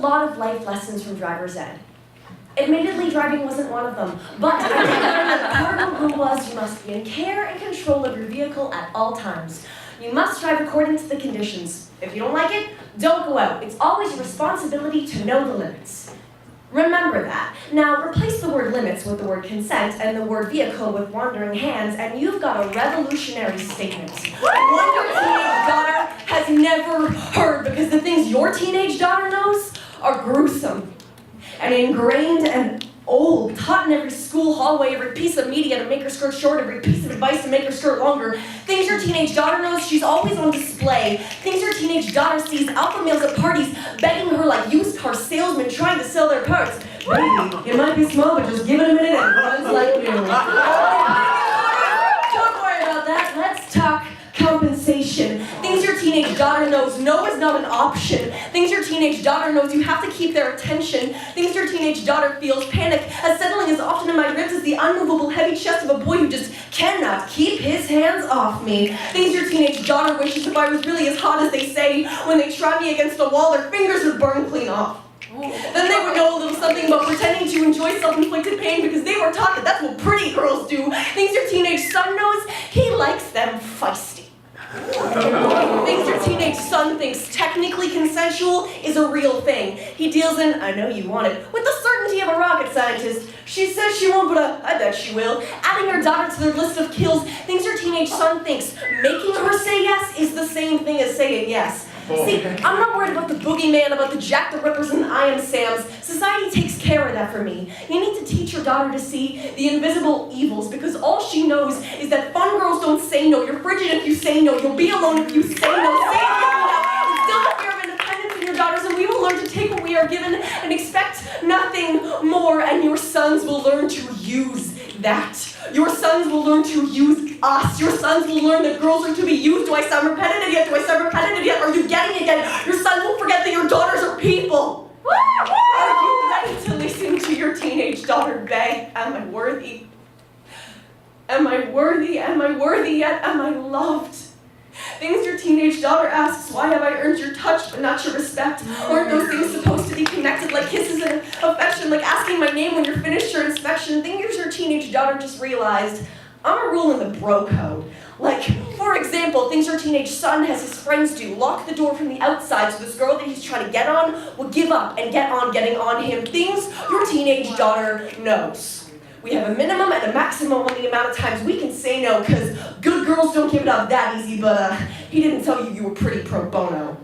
lot of life lessons from driver's ed. Admittedly, driving wasn't one of them, but I did learn that the cardinal rule was you must be in care and control of your vehicle at all times. You must drive according to the conditions. If you don't like it, don't go out. It's always your responsibility to know the limits. Remember that. Now, replace the word limits with the word consent and the word vehicle with wandering hands, and you've got a revolutionary statement. One your teenage daughter has never heard, because the things your teenage daughter knows are gruesome and ingrained and old, taught in every school hallway, every piece of media to make her skirt short, every piece of advice to make her skirt longer. Things your teenage daughter knows, she's always on display. Things your teenage daughter sees alpha males at parties begging her like used car salesmen trying to sell their parts. Baby, it might be small, but just give it a minute and it runs like new. Don't worry about that. Let's talk compensation. Things your teenage daughter knows no is not an option. Things your teenage daughter knows you have to keep their attention. Things your teenage daughter feels panic as settling as often in my ribs as the unmovable heavy chest of a boy who just cannot keep his hands off me. Things your teenage daughter wishes if I was really as hot as they say, when they try me against a wall, their fingers would burn clean off. Then they would know a little something about pretending to enjoy self-inflicted pain because they were taught that that's what pretty girls do. Things your teenage son knows, he likes them feisty. Things your teenage son thinks technically consensual is a real thing. He deals in, I know you want it, with the certainty of a rocket scientist. She says she won't, but I bet she will. Adding her daughter to their list of kills, things your teenage son thinks making her say yes is the same thing as saying yes. See, I'm not worried about the boogeyman, about the Jack the Rippers and the I Am Sams. Society takes care of that for me. You need to teach your daughter to see the invisible evils, because all she knows is that fun girls don't say no. You're frigid if you say no. You'll be alone if you say no. Say no. Instill the fear of independence in your daughters, and we will learn to take what we are given and expect nothing more, and your sons will learn to use that. Your sons will learn to use us. Your sons will learn that girls are to be used. Do I sound repetitive yet? Do I sound repetitive yet? Are you getting it yet? Your sons will forget that your daughters are people. Are you ready to listen to your teenage daughter beg? Am I worthy? Am I worthy? Am I worthy yet? Am I loved? Things your teenage daughter asks, why have I earned your touch but not your respect? Aren't those things supposed to be connected like kisses and affection, like asking my name when you're finished your inspection? Things your teenage daughter just realized, I'm a rule in the bro code. Like, for example, things your teenage son has his friends do. Lock the door from the outside so this girl that he's trying to get on will give up and get on getting on him. Things your teenage daughter knows. We have a minimum and a maximum on the amount of times we can say no, because good girls don't give it up that easy, but he didn't tell you you were pretty pro bono.